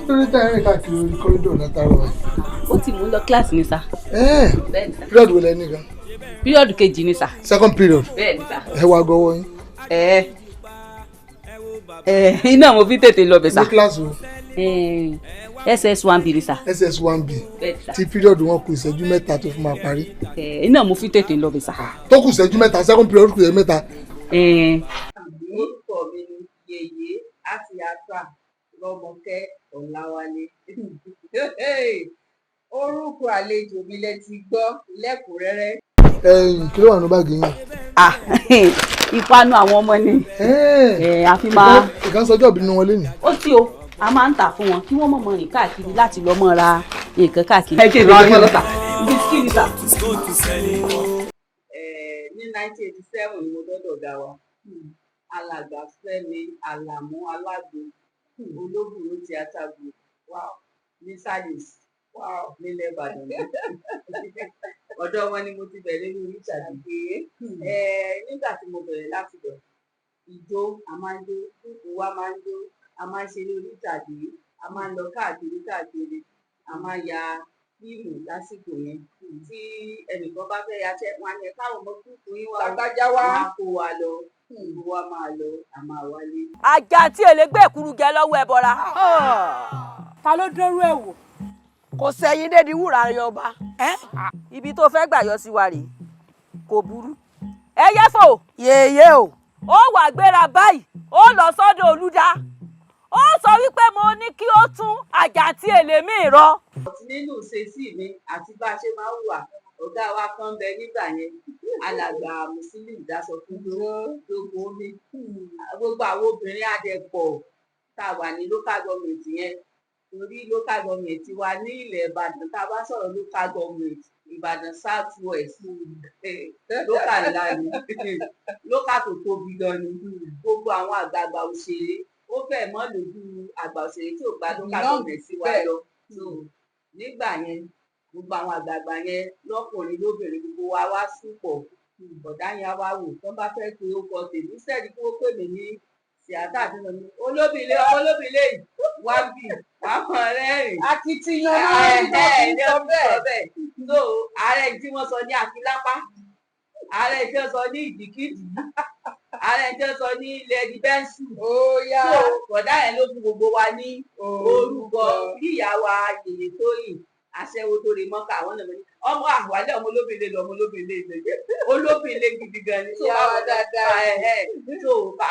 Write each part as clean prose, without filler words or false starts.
lórí táyà káàkiri orí kọ́rídọ̀ látàrọ̀ ẹ̀. Ó ti mú lọ kíláàsì ni sà. Period wo lẹ ní gan? Period kejì ni sà. Second period. Bẹ́ẹ̀ni sà. Ẹ wá gọwọ́ yín. Iná mo fi tètè lọ bẹ̀ sà. Ní kíláàsì wo? SS1B ni sà. SS1B. Tí period wọn kù ìṣẹ́jú mẹ́ta tó fi máa parí. Iná mo fi tètè lọ bẹ̀ sà. Tó kù ìṣẹ́jú mẹ́ta, second period kù ìṣẹ́jú mẹ́ta. Orúkọ mi ni Yèyé Asiata Olawale. Orúkọ àlejò mi lẹ ti gbọ́ lẹ́kùnrẹ́rẹ́. Kí ló wà ní báàgì yín? Ìpanu àwọn ọmọ ni. Àfi máa. Ìkànsọ́jọ́ òbí nínú wọn lé ní. Ó tí o a máa ń tà fún wọn kí wọ́n mọ̀ rìn káàkiri láti lọ mọ́ ra nǹkan káàkiri. Ẹ ṣe ìrìn àjò lọ́tà. Bisikíìtì sà. Ní 1987 ni mo dọ́dọ̀ ga wa. Alàgbà Fẹ́mi Àlàmú Alágbo Olóbùrú Theatre Group ní Salis nílẹ̀ Ìbàdàn. Ọ̀dọ̀ wọn ni mo ti bẹ̀rẹ̀ ní oríṣàdé. Nígbà tí mo bẹ̀rẹ̀ láti bẹ̀ ìjó a máa ń jó kúkú wa máa ń jó a máa ń ṣe ní oríṣàdé a máa ń lọ káàkiri a máa ń ya fíìmù lásìkò yẹn tí ẹnìkan bá fẹ́ ya tẹ́ wọn yẹn káwọn ọmọ kúkú yín wá lágbájá wá kó wa lọ kúkú wa máa lọ a máa wálé. Ajá tí èlé gbé èkúrú jẹ lọ́wọ́ ẹ bọ́ra. Ta ló dọ́rú ẹ̀ wò? Kò sẹ́yìn dédi wúrà rẹ ọba. Ibi tó fẹ́ gbà yọ sí wa rèé kò burú. Ẹ yẹ fò. Yèyé o. Ó wà gbéra báyìí ó lọ sọ́dọ̀ Olúdá ó sọ wípé mo ní kí ó tún àjà tí èlé mi rọ. Nínú ìṣesí mi àti bá a ṣe máa ń wà ọ̀gá wa kan bẹ nígbà yẹn alàgbà Musili ìdásọ fún gbogbo mi gbogbo àwọn obìnrin adẹ́pọ̀ tá a wà ní local government yẹn torí local government wa ní ilẹ̀ Ìbàdàn tá a bá sọ̀rọ̀ local government Ìbàdàn South West local ńlá ni local tó tóbi gan ni gbogbo àwọn àgbààgbà òṣèré ó fẹ́ mọ́ lójú àgbà òṣèré tí ò gba local government sí wa lọ nígbà yẹn gbogbo àwọn àgbààgbà yẹn lọ́kùnrin lóbìnrin gbogbo wa wá súpọ̀ bọ̀dá yẹn wá wò tó bá fẹ́ pé ó kọ tèmi sẹ́ẹ̀dì kí ó pè mí ní Asiata àti nàní olóbìnrin yìí wá bì wá kàn rẹ́rìn. Akitiyan náà ní sọ bẹ́ẹ̀. So ààrẹ tí wọ́n sọ ní Àfilápá ààrẹ tí wọ́n sọ ní Ìdìkìdì ààrẹ tí wọ́n sọ ní ilẹ̀ dibẹ́ǹsì. So bọ̀dá yẹn ló fún gbogbo wa ní orúkọ bí ìyá wa Yèyé Tóyìn aṣẹ́wó tó rí mọ́ká àwọn ọ̀nà mẹ́rin ọmọ àwálẹ̀ ọmọ olóbìnrin lọ ọmọ olóbìnrin ìgbẹ́jẹ́ olóbìnrin gidi gan ni. So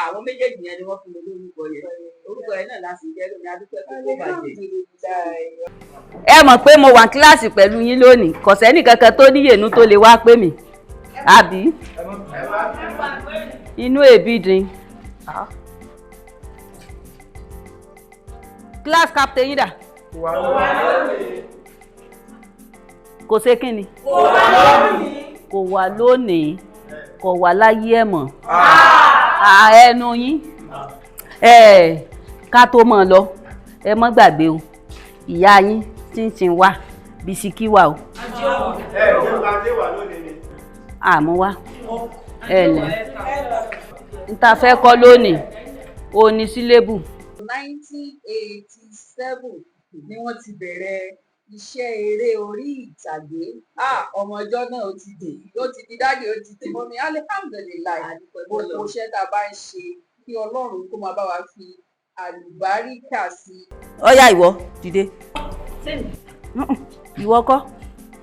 àwọn méjèèjì yẹn ni wọ́n fún mi lórúkọ yẹn orúkọ yẹn náà láti jẹ́ lómi adúpẹ́ tó kó bàjẹ́. Ẹ mọ̀ pé mo wà kíláàsì pẹ̀lú yín lónìí kò sẹ́ni kankan tó níyènú tó lè wá pè mí àbí inú èbí dín. Class captain yín dà. Kò ṣe kí ni? Kò wà lónìí kò wà láyé ẹ̀ mọ̀ ẹnu yín ká tó mọ̀ lọ ẹ mọ́ gbàgbé o ìyá yín chinchin wà bisikí wà o. Àmọ́ wá lẹ̀ n ta fẹ́ kọ́ lónìí o ní sílébù. 1987 ni wọ́n ti bẹ̀rẹ̀ iṣẹ́ eré orí ìtàgé ọmọ ọjọ́ náà ó ti di dáàdì ó ti dé mọ́mí alihamdulilayi gbogbo iṣẹ́ tá a bá ń ṣe kí Ọlọ́run kó máa bá wa fi àlùbáríkà sí. Ọ̀yá ìwọ dìde ìwọ kọ́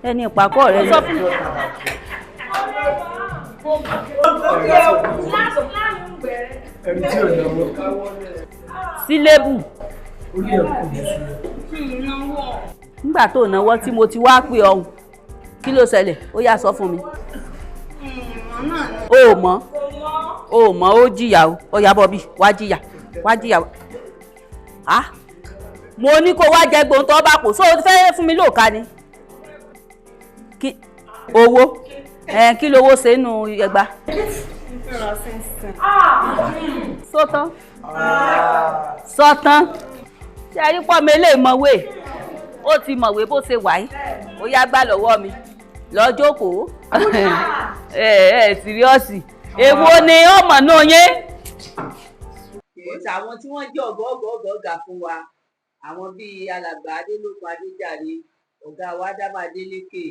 ẹni ìpàkọ́ rẹ ni. Sílébù nígbà tó náwó tí mo ti wá pé ọ̀hún kí ló ṣẹlẹ̀ ó yá sọ fún mi. O mọ̀ ó jìyà o ó yá bọ́ bí wá jìyà. Mo ní kó wá jẹ gbóhùn tó bá kò sóò fẹ́ fún mi lóòka ni. Owó kí lówó ṣe nù ẹgbà. Sọ́tán ṣe rí pọ́ mi lè mọ̀wé ó ti mọ̀wé bó ṣe wà yìí ó yá gbà lọ́wọ́ mi lọ́ọ́ jókòó. Síríọ́sì èwo ni ọmọ náà yẹn. Àwọn tí wọ́n jẹ́ ọ̀gá fún wa àwọn bíi alàgbà adélòkun adéjàre, ọ̀gá wa dábà adélékè,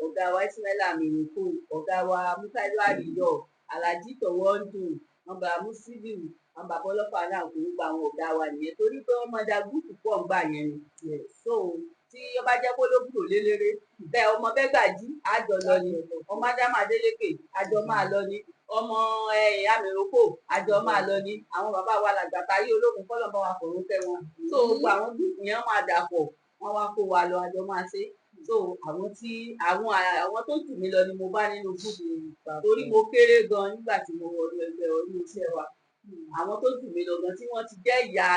ọ̀gá wa ismaila aminuko, ọ̀gá wa mukailu àríyọ, alhaji tọwọ́ndù, ọba musiliu, àwọn bàbá ọlọ́pàá náà kò gba àwọn ọ̀gá wa nìyẹn torí pé wọ́n máa da gúúpù pọ̀ ń gbà yẹn ni. So tí ó bá jẹ́ pé olóbùrò lélẹ́rẹ́ bẹ́ẹ̀ ọmọ bẹ́gàjí àjọ lọ ni, ọmọ ádámù adélékè àjọ máa lọ ni, ọmọ àmìrókò àjọ máa lọ ni, àwọn bàbá wa làgbà táyé ológun kọ́lọ̀ bá wa fọ̀rọ̀ fẹ́ wọn. So gbogbo àwọn gúúpù yẹn máa dàpọ̀ wọ́n wá kó wa lọ àjọ máa ṣe. So àwọn tó jù mí lọ ni mo bá nínú gúúpù torí mo kéré gan nígbà tí mo wọ ẹgbẹ́ orí iṣẹ́ wa. Àwọn tó jù mí lọ gan tí wọ́n ti jẹ́ ìyá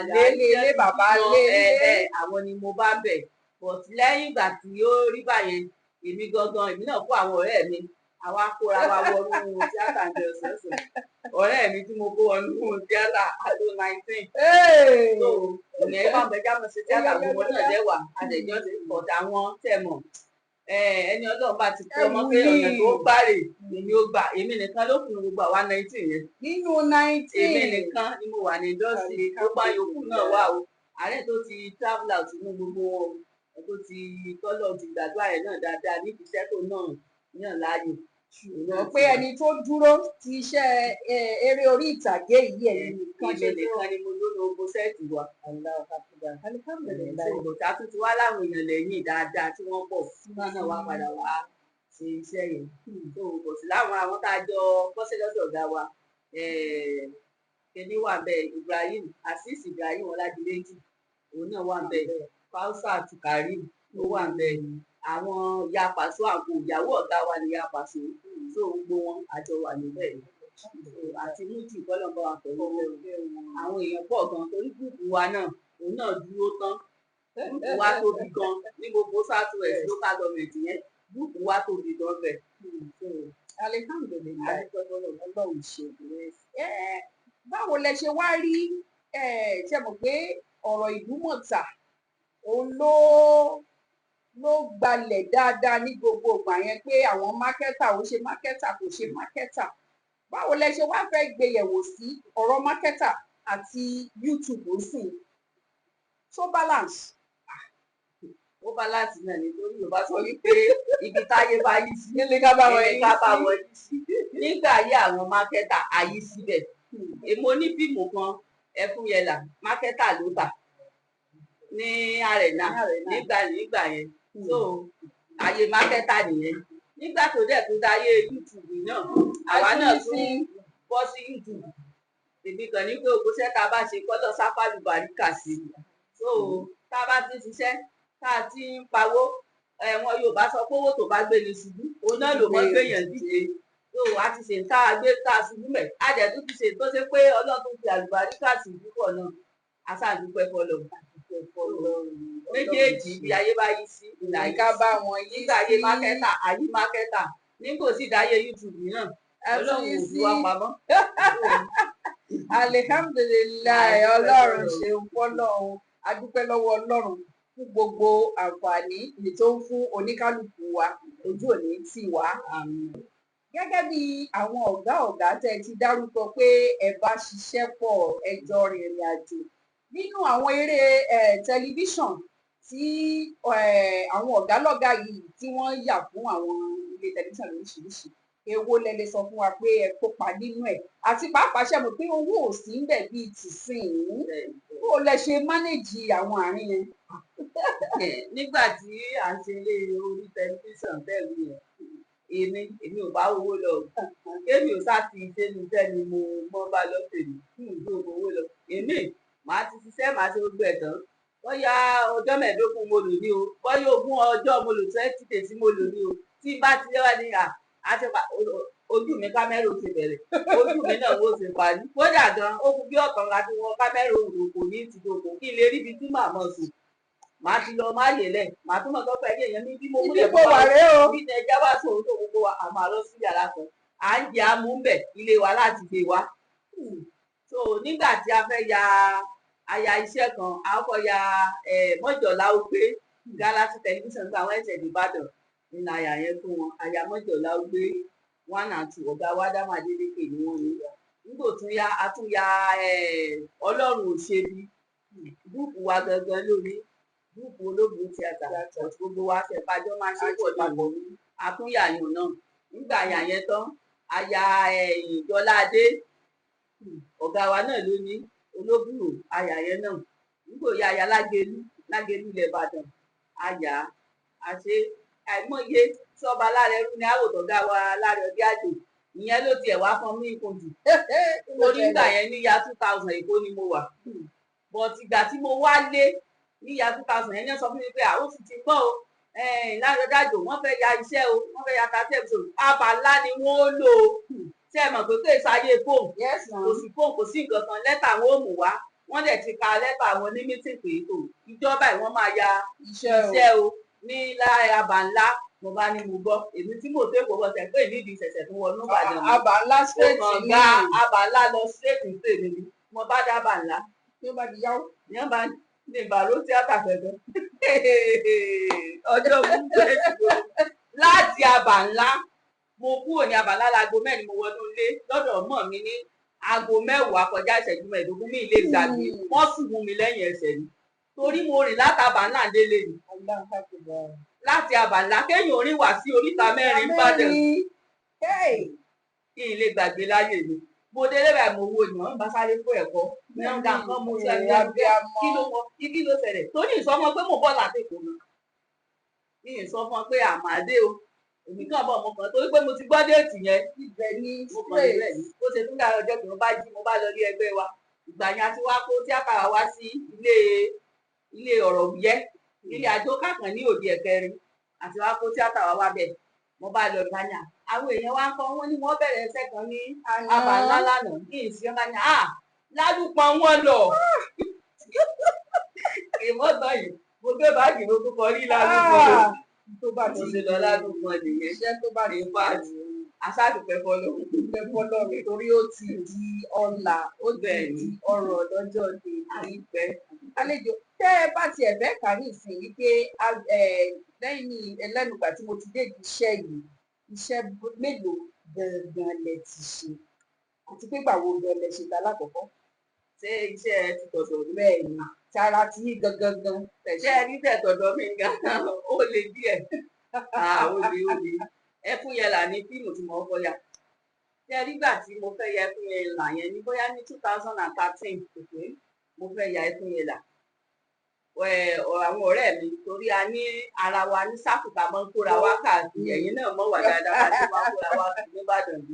lé bàbá lé àwọn ni mo bá bẹ̀. But lẹ́yìn ìgbà tí ó rí báyẹn èmi náà kó àwọn ọ̀rẹ́ mi àwa kóra wa wọnú tíátà ní ọ̀sẹ̀ọ̀sẹ̀. Ọ̀rẹ́ mi tí mo kó wọnú tíátà àdó 19. So ìyẹn máa bẹ jámọ̀ sí tíátà gbogbo náà lẹ́wà àdẹ̀jọ́ ti pọ̀ táwọn tẹ̀mọ̀. Ẹni Ọlọ́run bá ti kọ́ ọmọ pé ọ̀nà tó gbàrè èmi ó gbà, èmi nìkan ló kùn gbogbo àwa 19 yẹn. Nínú 19 èmi nìkan ni mo wà ní indọ́sítì, gbogbo àyòkù náà wà o. Àárẹ̀ tó ti travel out nínú gbogbo wọn tó ti tọ́lọ̀ ti gbàdúrà rẹ̀ náà dáadáa níbi iṣẹ́ tó náà yàn láàyò. Ṣùgbọ́n pé ẹni tó dúró ti iṣẹ́ eré orí ìtàgé yìí ẹ̀yìn nìkan ṣe nìkan ni mo lólo ogo sẹ́ẹ̀tì wa. Ìbòtá tún ti wá láwọn èèyàn lẹ́yìn dáadáa tí wọ́n pọ̀ náà wá padà wá ṣe iṣẹ́ yẹn. So kò sí láwọn àwọn tá a jọ kọ́ṣẹ́ lọ́sọ̀ ọ̀gá wa. Kẹ́ni wà bẹ́ẹ̀ Ibrahim Azeez Ibrahim Ọládìméjì òun náà wà bẹ́ẹ̀. Fausa àti Karim ló wà bẹ́ẹ̀. Àwọn ìyá pàṣọ àpò ìyàwó ọ̀gá wa ni ìyá pàṣọ. So gbogbo wọn àjọ wà níbẹ̀. Àti mújì kọ́lọ̀ bá wa pẹ̀lú àwọn èèyàn pọ̀ gan torí gúúpù wa náà òun náà dúró tán. Gúúpù wa tóbi gan ní gbogbo South West local government yẹn, gúúpù wa tóbi gan bẹ̀. Alihamdulilayi Ọlọ́run ṣe báwo lẹ ṣe wá rí ṣe mọ̀ pé ọ̀rọ̀ Ìdúmọ̀tà òun ló gbalẹ̀ dáadáa ní gbogbo ìgbà yẹn pé àwọn mákẹ́tà ó ṣe mákẹ́tà kò ṣe mákẹ́tà. Báwo lẹ ṣe wá fẹ́ gbéyẹ̀wò sí ọ̀rọ̀ mákẹ́tà àti YouTube ó sìn so balance? Ó balance náà nítorí Yorùbá sọ wípé ibi táyé bá yí sí nílé ká bá wọn yí sí. Nígbà ayé àwọn mákẹ́tà ayí síbẹ̀. Èmo ní fíìmù kan Ẹfúnyẹlà mákẹ́tà ló tà ní Arena nígbà yẹn. So ayé mákẹ́tà nìyẹn. Nígbà tó dẹ̀ tó dáyé YouTube náà àwa náà tún bọ́ sí YouTube. Èmi kàn ní pé ògbóṣẹ́ tá a bá ṣe kọ́lọ́ sáfàlù bàríkà sí i. So tá a bá ti ṣiṣẹ́ tá a ti ń pawó wọn Yorùbá sọ pé owó tó bá gbé ní ṣubú òun náà ló mọ gbéyàn dìde. So a ti ṣe tá a gbé tá a ṣubú mẹ́ a dẹ̀ tún ti ṣe tó ṣe pé Ọlọ́run fi àlùbáríkà sí púpọ̀ náà a ṣàdúpẹ́ fọlọ́. Méjèèjì bí ayé bá yí sí ìlànà bá wọn yí nígbà ayé mákẹ́tà ayé mákẹ́tà nígbò sí ìdáyé YouTube náà Ọlọ́run ò fi wá pamọ́. Alihamdulilayi Ọlọ́run ṣeun fọ́lọ́run, a dúpẹ́ lọ́wọ́ Ọlọ́run fún gbogbo àǹfààní èyí tó ń fún oníkálukú wa, ojú òní tì wá. Gẹ́gẹ́ bí àwọn ọ̀gá tẹ́ ti dárúkọ pé ẹ bá ṣiṣẹ́ pọ̀ ẹ jọ rìnrìn àjò nínú àwọn eré tẹlifíṣàn tí àwọn ọ̀gá lọ́gá yìí tí wọ́n yà fún àwọn ilé tẹlifíṣàn lóríṣiríṣi, èwo lẹ lè sọ fún wa pé ẹ kópa nínú ẹ̀ àti pàápàá ṣe mọ̀ pé owó ò sí ń bẹ̀ bíi tìsín bó lẹ ṣe mánéjì àwọn àárín yẹn? Nígbà tí à ń ṣe ilé orí tẹlifíṣàn bẹ́ẹ̀ ni èmi ò bá owó lọ kémi ò sáà ti dénú tẹ́ni mo mọ́ bá lọ́sẹ̀ mi ìlú owó lọ èmi màá ti ṣiṣẹ́ màá ṣe gbogbo ẹ̀ tán bóyá ọjọ́ mẹ́ẹ̀ẹ́dógún mo lò ní o bóyá ogún ọjọ́ mo lò 20 days mo lò ní o tí bá ti lẹ́wà ní ojú mi kámẹ́rà ò ti bẹ̀rẹ̀ ojú mi náà ó ti parí kódà gan ó kú bí ọ̀tàn láti wọ kámẹ́rà òkò ní ti dòkò kí n lè ríbi tí màá mọ̀ sùn màá ti lọ máa yẹlẹ̀ màá tún mọ̀ tó fẹ́ yẹ̀yẹ́ mi bí mo múlẹ̀ fún wa rẹ o bí ẹja wá sóhun tó gbogbo wa àmọ́ àlọ́ sí yàrá kan à ń jẹ amúbẹ̀ ilé wa láti gbé wa. So nígbà tí a fẹ́ aya iṣẹ́ kan a kọ́ ya mọ́jọ̀lá ó gbé Galaxy tẹlifíṣàn gba àwọn ẹ̀sẹ̀ ìbàdàn nínú àyà yẹn fún wọn àyà mọ́jọ̀lá ó gbé 1 and 2 ọ̀gá wa dá máa dédé pè ní wọn nígbà nígbà tún ya a tún ya ọlọ́run ò ṣe bí gúúpù wa gangan lórí gúúpù ológun tíátà gbogbo wa ṣèpàjọ máa ṣe pọ̀ papọ̀ àtúnyàyàn náà nígbà yàyẹn tán aya ìjọládé ọ̀gá wa náà ló ní olóbùrò aya yẹn náà nígbò ya aya lágẹlú ilẹ̀ ìbàdàn aya àṣe àìmọye sọba lárẹrú ni àwòtọ́gá wa lárẹ ọdí àjò ìyẹn ló tiẹ̀ wá fún mí kùn jù torí nígbà yẹn ní ya 2000 èkó ni mo wà but ìgbà tí mo wálé ní ya 2000 yẹn ní sọ fún mi pé àwọn sì ti gbọ́ o lárẹ ọdí àjò wọ́n fẹ́ ya iṣẹ́ o wọ́n fẹ́ ya 30 episode abala ni wọ́n lò ó ṣe é mọ̀ pé kò sáyé fóònù kò sí fóònù kò sí nǹkan kan lẹ́tà wọn ò mú wá wọ́n dẹ̀ ti ka lẹ́tà wọn ní mítìn pé tó ìjọba ẹ̀ wọ́n máa ya iṣẹ́ o ní lára àbá ńlá mo bá ní mo gbọ́ èmi tí mo tó èkó bọ́ sẹ́ pé ìnídìí ìṣẹ̀ṣẹ̀ tó wọnú ìbàdàn mi àbá ńlá straight ní àbá ńlá lọ straight ní tèmi ni mo bá dá àbá ńlá tí ó bá di yáwó ní ọba ní ìbàró tíátà fẹ́fẹ́ ọjọ́ gbogbo ètò láti àbá ńlá mo kúrò ní àbá ńlá láago mẹ́rin mo wọnú ilé lọ́dọ̀ ọmọ mi ní aago 10 kọjá ìṣẹ́jú 15 mi ilé ìgbàgbé wọ́n sì mú mi lẹ́yìn ẹsẹ̀ ni torí mo rìn látàbà ńlá délé ni láti àbàlá kéèyàn orin wá sí oríta mẹ́rin Ìbàdàn kí n lè gbàgbé láyè mi mo délé báyìí mo wo ìwọ̀n bá sáré fún ẹ̀kọ́ ní ọ̀gá nǹkan mo sọ ẹni kí ló ṣẹlẹ̀ torí ìsọmọ pé mo bọ́ láti kò mọ́ kí n sọ fún ọ pé àmàdé o èmi kàn bọ̀ mo kàn torí pé mo ti gbọ́ déètì yẹn ibẹ̀ ní mo kàn níbẹ̀ ní ó ṣe tún dára ọjọ́ tí mo bá jí mo bá lọ ní ẹgbẹ́ wa ìgbà yẹn a ti wá kó tíátà wá sí ilé ọ̀rọ̀ yẹ ilé àjọ kákan ní òde ẹ̀kẹrin àti wá kó tíátà wá bẹ̀ mo bá lọ ìbáyà àwọn èèyàn wá ń kọ́ wọ́n ní wọ́n bẹ̀rẹ̀ ẹsẹ̀ kan ní àbá ńlá lánàá ní ìsìn ọba ní ládùpọ̀ wọn lọ ìmọ̀tàn yìí mo gbé báàgì mo tún kọ rí ládùpọ̀ tó bá ti ṣe lọ ládùpọ̀ nìyẹn iṣẹ́ tó bá ti bá ti aṣáàdùpẹ́ fọlọ́run torí ó ti di ọ̀la ó ti di ọ̀rọ̀ lọ́jọ́ ìpẹ́ àlejò tẹ́ ẹ bá tiẹ̀ fẹ́ kà ní ìsìn wípé lẹ́yìn ẹlẹ́nùgbà tí mo ti dé iṣẹ́ yìí iṣẹ́ mélòó gangan lẹ ti ṣe àti pé gbàwo gan lẹ ṣe ta lákọ̀ọ́kọ́. ṣé iṣẹ́ ti tọ̀dọ̀ mi bẹ́ẹ̀ ni tara ti yí gangan ṣé ẹ ní tẹ̀tọ̀dọ̀ mi gan ó le díẹ̀ ó le ẹkún yẹn là ní fíìmù tí mo kọ́ ya ṣé nígbà tí mo fẹ́ ya ẹkún yẹn là yẹn ní bóyá ní 2013 mo fẹ́ ya ẹkún yẹn là àwọn ọ̀rẹ́ mi torí a ní ara wa ní sáfùkà mọ́ kóra wá káàkiri ẹ̀yin náà mọ̀ wà dáadáa láti wá kóra wá kiri nìbàdàn bí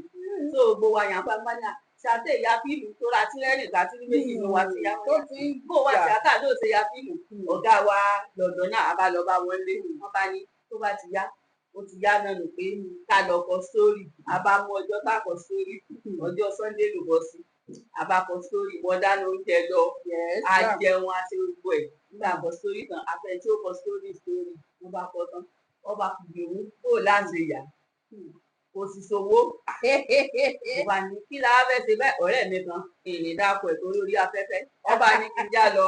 tó gbogbo wa yàn fún agbáyà ṣàtẹ ìyá fíìmù tó ra tírẹ́nì kátìrí méjì ló wá sí ya tó ti bó wá ṣàtà ló ṣe ya fíìmù ọ̀gá wa lọ́dọ̀ náà a bá lọ bá wọn lé wọn bá ní tó bá ti yá ó ti yá náà nù pé ká lọ kọ sórí a bá mú ọjọ́ tá kọ sórí ọjọ́ Sunday ló bọ́ sí a bá kọ sórí wọn dáná oúnjẹ lọ a jẹun a ṣe gbogbo ẹ̀ nígbà kọ sórí tán afẹ tí ó kọ sórí wọn bá kọ tán wọn bá fi gbèrú kó láti yà kò sì sówó ọba ní kí la fẹ́ ṣe bẹ́ẹ̀ ọ̀rẹ́ mi kan èèyàn dáko ẹ̀ tó lórí afẹ́fẹ́ ọba ní kí n já lọ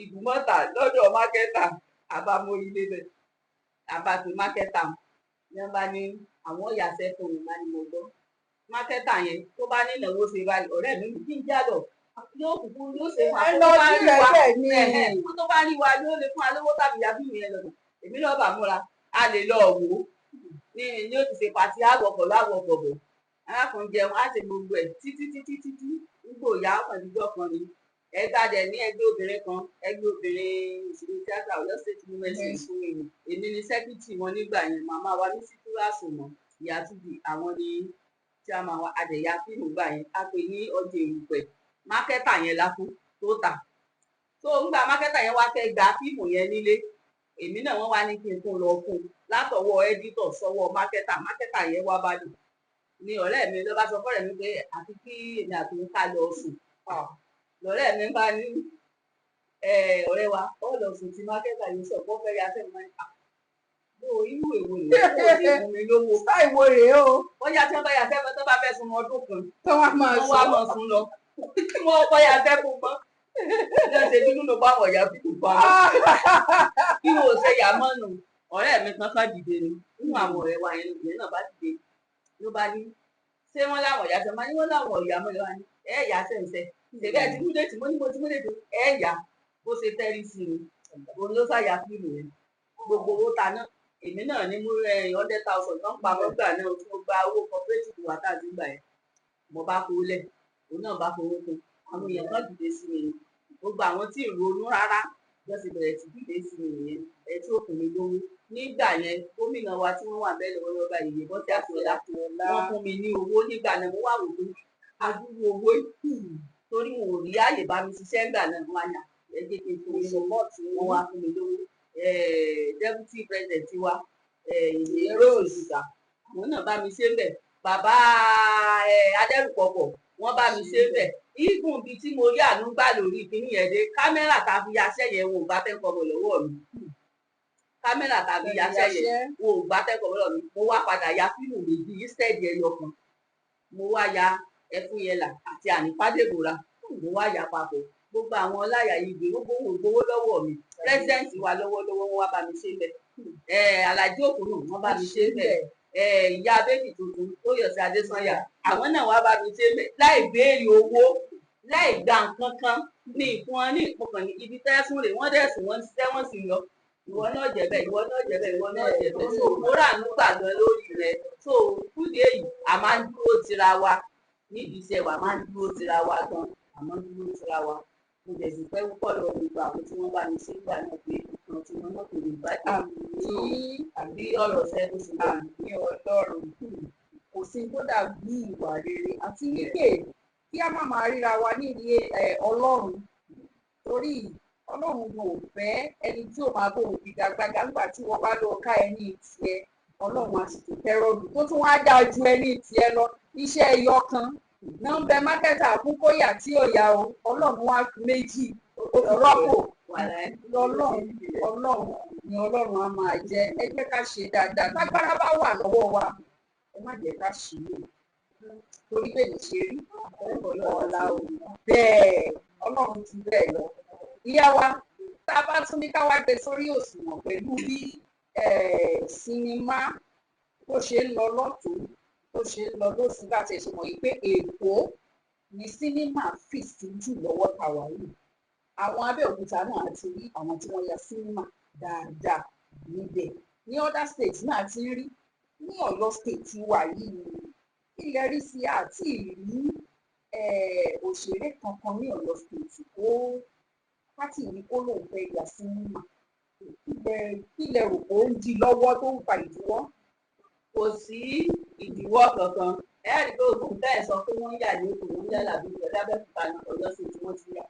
ìdúmọ̀tà lọ́dọ̀ mákẹ́tà àbámọ́rí lébẹ̀ àbàtì mákẹ́tà ní wọ́n bá ní àwọn ìyàsẹ́ fún mi má ní mo gbọ́ mákẹ́tà yẹn tó bá ní ìnáwó ṣe báyìí ọ̀rẹ́ mi kí n já lọ yóò kúkú yóò ṣe fún àkókò bá rí wa tó bá rí wa yóò lè fún alówó tàbí yàbí mi yẹn lọ èmi náà bà múra a lè lọ wò ó ní ó ti ṣe pàtí àwọ̀kọ̀ láwọ̀kọ̀ bọ̀ arákùnrin jẹun á ṣe gbogbo ẹ̀ títí nígbò ìyá ọ̀kàndínlọ́ kan ni ẹgbàdẹ ní ẹgbẹ́ obìnrin kan ẹgbẹ́ obìnrin ìṣòro tíátà Ọ̀yọ́ State Women's School èmi ni sẹ́kítì wọn nígbà yẹn màmá wa ní síkúrásù mọ́ ìyá túbí àwọn ni tí a máa wá adẹ̀yà fíìmù gbà yẹn a pè ní ọjà èrùpẹ̀ mákẹ́tà yẹn lákú tó tà tó ńgbà mákẹ́tà yẹn wá fẹ́ gba fíìmù yẹn nílé èmi náà wọ́n wá ní kí n kún lọ fún un látọwọ́ ẹ́dítọ̀ sọ́wọ́ mákẹ́tà yẹn wá bá dùn ni ọ̀rẹ́ mi ló bá sọ fọ́rẹ́ mi pé àfi kí èmi àti òun ká lọ sùn lọ́rẹ́ mi bá ní ọ̀rẹ́ wa ọ̀lọ́ sùn tí mákẹ́tà yìí sọ fọ́ fẹ́ ya fẹ́ máa ń pa irú èwo ni ó ti fún mi lówó táìwò rèé o wọ́n yá tí wọ́n bá ya fẹ́ tó bá fẹ́ sun ọdún kan tó wá máa sùn lọ wọ́n kọ́ ya fẹ́ fún mọ́ lọ́sẹ̀ bínú ló bá wọ̀ ya bí kò bá bí mo ṣe yà mọ́nu ọ̀rẹ́ mi kankan dìde ni nínú àwọn ọ̀rẹ́ wa yẹn ìyẹn náà bá dìde ló bá ní ṣé wọ́n láwọn ìyá sẹ́wọ́n ní wọ́n láwọn ìyá mọ́ ìwà ni ìyá sẹ́ǹsẹ́ ṣèbẹ́ ti múlẹ̀ tí mo ní mo ti múlẹ̀ tó ẹ̀yà bó ṣe tẹ́rí sí mi òun ló ṣàyà fíìmù yẹn gbogbo owó ta náà èmi náà ní mú 100,000 náà pamọ́ gbà náà tí mo gba owó cooperative wà tá a ti gbà yẹn mo bá fowó lẹ̀ òun náà bá fowó kún àwọn èèyàn kan dìde sí mi ni gbogbo àwọn tí ì ronú rárá wọ́n sì bẹ̀rẹ̀ sí dìde sí mi nìyẹn ẹ tí ó kùn mí lówó nígbà yẹn gómìnà wa tí wọ́n wà bẹ́ẹ̀ lọ́wọ́ bá ìyè bọ́ sí àtúnlá wọ́n fún mi ní owó nígbà náà mo wà wò pé adúrú owó torí wọn ò rí àyè bá mi ṣiṣẹ́ ńgbà náà wọ́n á yà ẹ jẹ́ kí n fún mi lówó wọ́n wá fún mi lówó deputy president wa ìyẹ́rọ òṣìṣà àwọn náà bá mi ṣe ń bẹ̀ bàbá adẹ́rùpọ̀pọ̀ wọ́n bá mi ṣe ń bẹ̀ igun bíi tí mo rí àánú gbà lórí ìpínlẹ̀ yẹn dé kámẹ́rà tá a fi yaṣẹ́ yẹn wọn ò bá tẹ́kọ̀ bọ̀ lọ́wọ́ mi kámẹ́rà tá a fi yaṣẹ́ yẹn wọn ò bá tẹ́kọ̀ bọ̀ lọ́wọ́ mi mo wá padà ya fíìmù méjì instead ẹyọ kan mo wá ya ẹfúnyẹlà àti ànífàdébòra mo wá ya papọ̀ gbogbo àwọn ọláyà ìgbé gbogbo wọn ò gbowó lọ́wọ́ mi president wa lọ́wọ́lọ́wọ́ wọn wá bá mi ṣe ń bẹ̀ alájí òkúrò wọn bá mi ṣe ń bẹ̀ ìyá bébì tuntun tó yọ sí adésanya àwọn náà wá bá mi ṣe ń bẹ̀ láì béèrè owó láì gba nǹkan kan ní ìfún wọn ní ìfọkàn ní ibi tẹ́sùn rè wọ́n dẹ̀sùn wọn ṣiṣẹ́ wọ́n sì lọ ìwọ náà jẹ̀bẹ̀ ìwọ náà jẹ̀bẹ̀ ìwọ náà jẹ̀bẹ̀ so òwúrà ń gbàgbọ́ lórí rẹ̀ so fúdi èyí a máa ń dúró tira wa níbi iṣẹ́ wa máa ń dúró tira wa gan a máa ń dúró tira wa mo dẹ̀ sì fẹ́ púpọ̀ lọ gbogbo àwọn tí wọ́n bá mi ṣe gbà náà pé nǹkan tí wọ́n náà kò lè bá àbí ọ̀rọ̀ sẹ́nu sí wa ní ọlọ́run kò sí tó dàbí ìwà rere àti wípé kí a má máa ríra wa nílé ọlọ́run torí ọlọ́run kò fẹ́ ẹni tí ò máa bò ó gbìdàgbàgà nígbà tí wọ́n bá lọ ká ẹni tiẹ̀ ọlọ́run á sì tó tẹ́rọ̀dù tó tún wá dáa ju ẹni tiẹ̀ lọ iṣẹ́ ẹyọ kan nọ́mbẹ mákẹ́tà fún kóyà tí ò yá o ọlọ́run wá fi méjì rọ́pò ọlọ́run ni ọlọ́run á máa jẹ́ ẹ jẹ́ ká ṣe dáadáa tágbára bá wà lọ́wọ́ wa ẹ má jẹ́ ká ṣì í torí bẹ́ẹ̀ lè ṣe rí ọ̀la o bẹ́ẹ̀ ọlọ́run ti bẹ́ẹ̀ lọ ìyá wa tá a bá tún ní ká wá gbé sórí òṣùwọ̀n pẹ̀lú bí sinimá tó ṣe ń lọ lọ́tún tó ṣe ń lọ lóṣù láti ẹ̀ṣẹ̀ mọ̀ yìí pé Èkó ni sinimá fì sí jù lọ́wọ́ tàwa yìí àwọn Abẹ́òkúta náà ti rí àwọn tí wọ́n ya sinimá dáadáa níbẹ̀ ní other states náà ti rí ní Ọ̀yọ́ state wà yìí ilẹ̀ rí sí àti ìrí òṣèré kankan ní Ọ̀yọ́ state kó pátì yìí kó lóun fẹ́ ya sinimá ilẹ̀ rò pé ó ń di lọ́wọ́ tó ń fa ìdíwọ́. Kò sí ìdíwọ́ kankan ẹ rí i pé ogun tẹ́ ẹ̀ sọ pé wọ́n yà ní òkú wọn yálà bí Abẹ́òkúta ní Ọ̀yọ́ state wọ́n ti yà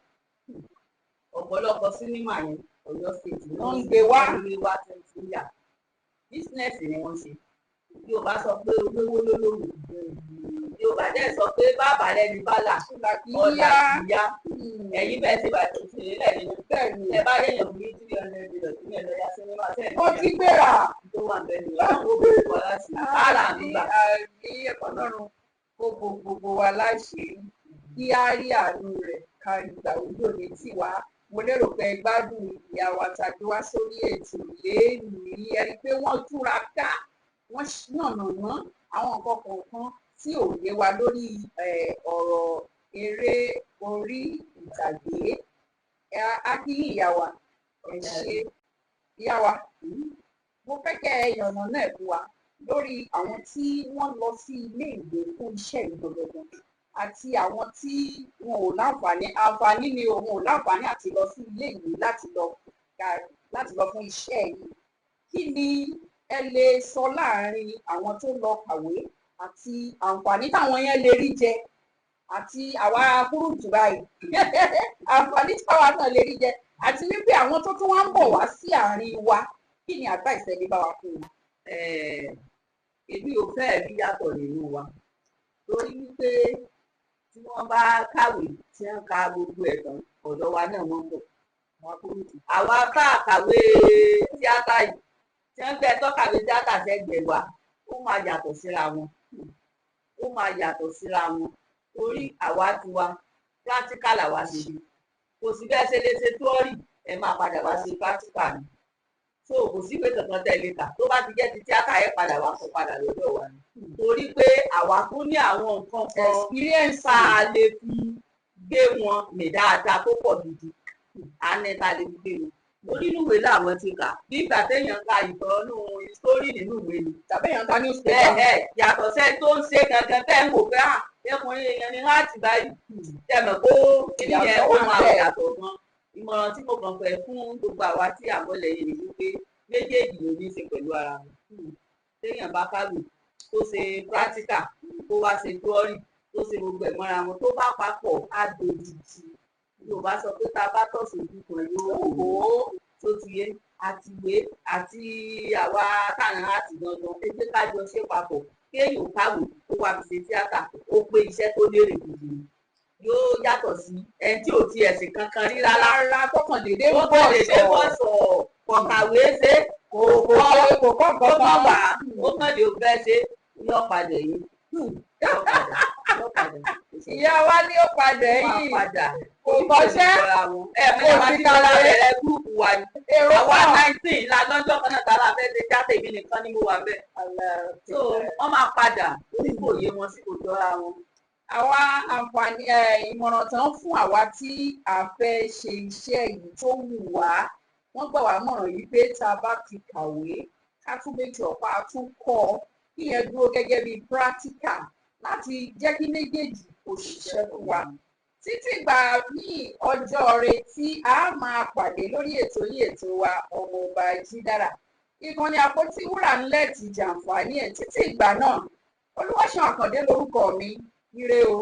ọ̀pọ̀lọpọ̀ sinimá yẹn Ọ̀yọ́ state wọ́n ń gbé wá tẹ́ ti yà bísínẹ́sì ni wọ́n ṣe Yorùbá sọ pé olówó lólówó Yorùbá dẹ̀ sọ pé bàbá lẹ́ni bálà ọ̀là ìyá ẹ̀yin bẹ́ẹ̀ ti bàtà òṣèré lẹ́ni ẹ bá yẹ̀yàn bí 300 million tí yẹn lọ ya sinimá tẹ̀ ó ti gbéra tó wà bẹ́ẹ̀ ni wọ́n ó bẹ̀rẹ̀ wọ́n láti ara nígbà. ní ẹ̀kọ́ lọ́run gbogbo wa láṣẹ kí á rí àánú rẹ̀ ká ìgbà òjò ní tiwa mo lérò pé gbádùn ìyá wa tàbí wá sórí ètò lẹ́ẹ̀ni ẹni pé wọ́n túra ká wọ́n yànnàná àwọn nǹkan kọ̀ọ̀kan tí ò yé wa lórí ọ̀rọ̀ eré orí ìtàgé akíní ìyá wa ẹ ṣe ìyá wa mo fẹ́ kẹ́ ẹ yànnàná ẹ̀ fún wa lórí àwọn tí wọ́n lọ sí ilé ìwé fún iṣẹ́ ìgbọ̀ngàn àti àwọn tí wọn ò àǹfààní ni òun ò láǹfààní àti lọ sí ilé ìwé láti lọ fún iṣẹ́ yìí kí ni ẹ lè sọ láàrin àwọn tó lọ kàwé àti àǹfààní táwọn yẹn lè rí jẹ àti àwa kúrúǹtù báyìí àǹfààní táwa náà lè rí jẹ àti wípé àwọn tó tún wá ń bọ̀ wá sí àárín wa kí ni àgbà ìṣẹ̀lẹ̀ bá wa fún wọn. èmi ò fẹ́ rí yàtọ̀ nínú wa torí wípé tí wọ́n bá kàwé tí wọ́n ka gbogbo ẹ̀ tán ọ̀dọ̀ wa náà wọ́n bọ̀ àwa tá a kàwé tíátà yìí tí wọ́n gbẹ́ tọ́kàwé tíátà sẹ́gbẹ̀ẹ́ wa ó máa yàtọ̀ síra wọn torí àwa tiwa practical àwa ṣe bí kò sí bẹ́ẹ̀ ṣe lè ṣe theory ẹ máa padà wá ṣe practical ni so kò sí ìwé kankan tẹ̀lé kà tó bá ti jẹ́ ti tíátà ẹ padà wá sọ padà lọ́dọ̀ wa ni torí pé àwa tún ní àwọn nǹkan kan experience a lè fi gbé wọn mì dáadáa tó pọ̀ gidi anẹ́ta lè gbé wọn lórí inú ìwé làwọn ti kà bí ìgbà téèyàn ka ìtọ́nú sítórì nínú ìwé ni tàbí èèyàn ta newspaper. yàtọ̀ sẹ́ni tó ń ṣe gangan tẹ́ ń wò pé ẹkùnrin èèyàn ni láti báyìí tẹ̀mọ̀ kó kíní yẹn ó máa yàtọ̀ gan ìmọ̀ràn tí mo kàn fẹ́ fún gbogbo àwa tí àbọ̀lẹ̀ yìí ni wípé méjèèjì ló ní í ṣe pẹ̀lú ara wọn téèyàn bá kàwé tó ṣe practical tó wá ṣe theory tó ṣe gbogbo ẹ̀ mọ́ra wọn tó bá papọ̀ á dojútì Yorùbá sọ pé tá a bá tọ̀ sójú kan yóò wò ó tó ti yé àtiwé àti àwa táwọn láti gangan ẹgbẹ́ kájọ ṣe papọ̀ kéèyàn kàwé tó wá fi ṣe tíátà ó pé iṣẹ́ tó lérè gidi yóò yàtọ̀ sí ẹni tí ò ti ẹ̀sìn kankan rí rárá tọkàndéédé bọ́ sọ kọ̀kàwé ṣe kò kọ́ wà ó kàn lè fẹ́ ṣe yọ padà yìí ìyá wa ní ó padà yìí kò kọ́ṣẹ́ kò sí kàwé gúrùpù wa ni àwa 19 la lọ́jọ́ kan náà tààrà fẹ́ ṣe jáde ìbí nìkan ni mo wà bẹ́ẹ̀ so wọ́n máa padà orí kò yé wọn sí kò jọra wọn. àwa àǹfààní ìmọ̀ràn tán fún àwa tí a fẹ́ ṣe iṣẹ́ yìí tó wù wá wọ́n gbà wá mọ̀ràn yìí pé tá a bá ti kàwé ká tún méjì ọ̀pá tún kọ́ ìyẹn dúró gẹ́gẹ́ bí practical láti jẹ́ kí méjèèjì kò ṣiṣẹ́ fún wa títí gbà ní ọjọ́ rẹ̀ tí a máa pàdé lórí ètò yìí ètò wa ọmọ ọba Jídára ìkànnì Àpótí Wúrà ńlẹ̀ ti jàǹfààní ẹ̀ títí ìgbà náà Olúwaṣeun Àkàndé lórúkọ mi ire o.